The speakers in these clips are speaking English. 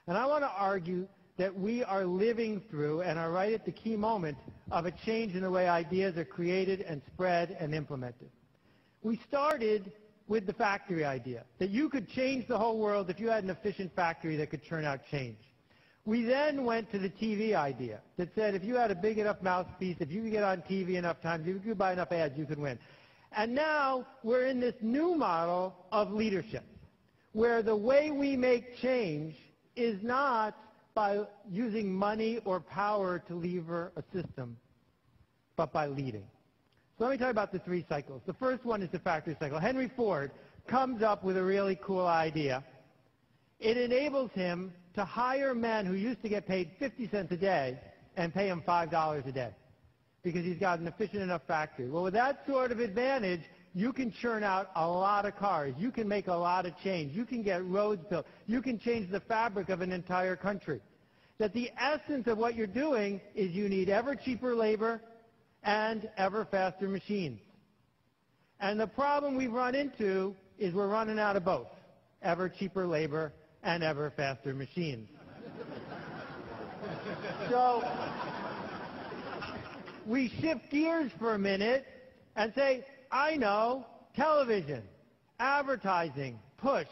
And I want to argue that we are living through and are right at the key moment of a change in the way ideas are created and spread and implemented. We started with the factory idea, that you could change the whole world if you had an efficient factory that could churn out change. We then went to the TV idea that said if you had a big enough mouthpiece, if you could get on TV enough times, if you could buy enough ads, you could win. And now we're in this new model of leadership, where the way we make change is not by using money or power to lever a system, but by leading. So let me talk about the three cycles. The first one is the factory cycle. Henry Ford comes up with a really cool idea. It enables him to hire men who used to get paid 50 cents a day and pay them $5 a day because he's got an efficient enough factory. Well, with that sort of advantage, you can churn out a lot of cars. You can make a lot of change. You can get roads built. You can change the fabric of an entire country. That the essence of what you're doing is you need ever cheaper labor and ever faster machines. And the problem we've run into is we're running out of both, ever cheaper labor and ever faster machines. So we shift gears for a minute and say, I know, television, advertising, push,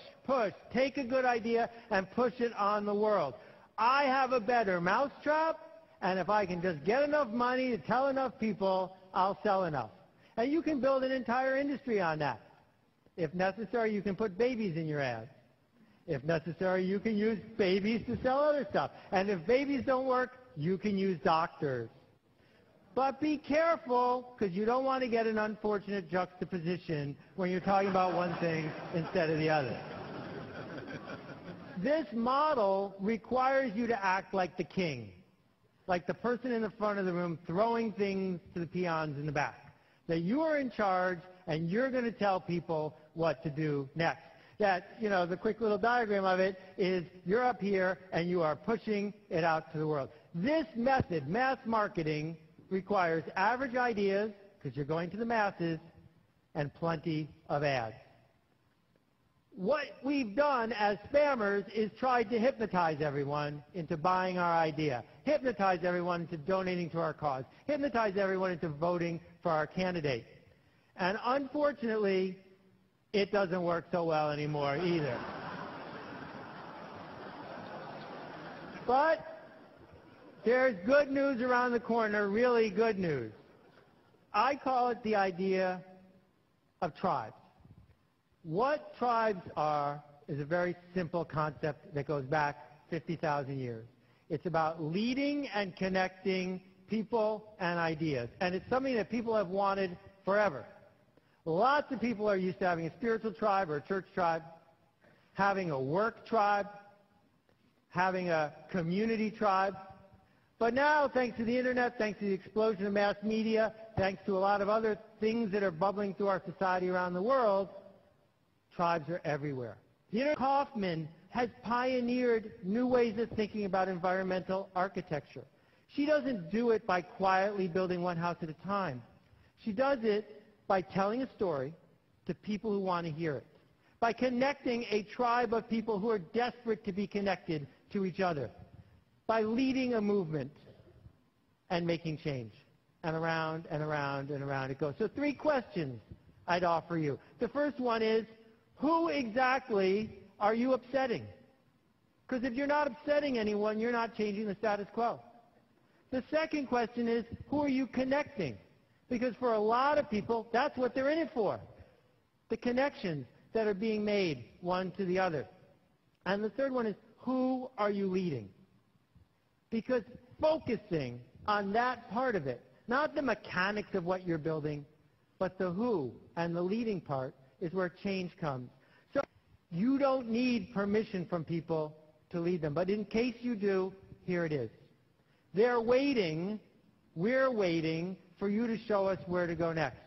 take a good idea and push it on the world. I have a better mousetrap, and if I can just get enough money to tell enough people, I'll sell enough. And you can build an entire industry on that. If necessary, you can put babies in your ads. If necessary, you can use babies to sell other stuff. And if babies don't work, you can use doctors. But be careful, because you don't want to get an unfortunate juxtaposition when you're talking about one thing instead of the other. This model requires you to act like the king, like the person in the front of the room throwing things to the peons in the back. That you are in charge and you're going to tell people what to do next. That, you know, the quick little diagram of it is you're up here and you are pushing it out to the world. This method, mass marketing, requires average ideas, because you're going to the masses, and plenty of ads. What we've done as spammers is tried to hypnotize everyone into buying our idea, hypnotize everyone into donating to our cause, hypnotize everyone into voting for our candidate. And unfortunately, it doesn't work so well anymore either. But there's good news around the corner, really good news. I call it the idea of tribes. What tribes are is a very simple concept that goes back 50,000 years. It's about leading and connecting people and ideas. And it's something that people have wanted forever. Lots of people are used to having a spiritual tribe or a church tribe, having a work tribe, having a community tribe. But now, thanks to the internet, thanks to the explosion of mass media, thanks to a lot of other things that are bubbling through our society around the world, tribes are everywhere. Kaufman has pioneered new ways of thinking about environmental architecture. She doesn't do it by quietly building one house at a time. She does it by telling a story to people who want to hear it, by connecting a tribe of people who are desperate to be connected to each other, by leading a movement and making change. And around and around and around it goes. So 3 questions I'd offer you. The first one is, who exactly are you upsetting? Because if you're not upsetting anyone, you're not changing the status quo. The second question is, who are you connecting? Because for a lot of people, that's what they're in it for. The connections that are being made one to the other. And the third one is, who are you leading? Because focusing on that part of it, not the mechanics of what you're building, but the who and the leading part is where change comes. So you don't need permission from people to lead them. But in case you do, here it is. They're waiting, we're waiting for you to show us where to go next.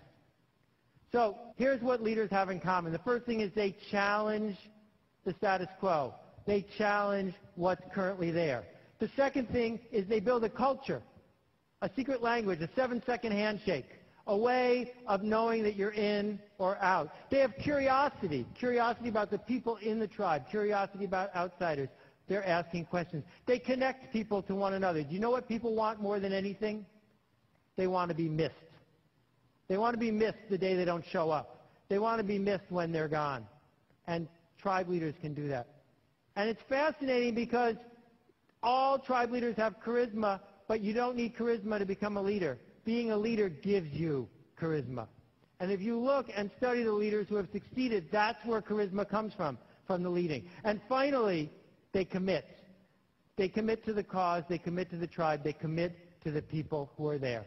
So here's what leaders have in common. The first thing is they challenge the status quo. They challenge what's currently there. The second thing is they build a culture, a secret language, a 7-second handshake, a way of knowing that you're in or out. They have curiosity about the people in the tribe, curiosity about outsiders, They're asking questions. They connect people to one another. Do you know what people want more than anything? They want to be missed. They want to be missed the day they don't show up. They want to be missed when they're gone. And tribe leaders can do that. And it's fascinating because all tribe leaders have charisma, but you don't need charisma to become a leader. Being a leader gives you charisma. And if you look and study the leaders who have succeeded, that's where charisma comes from the leading. And finally, they commit. They commit to the cause, they commit to the tribe, they commit to the people who are there.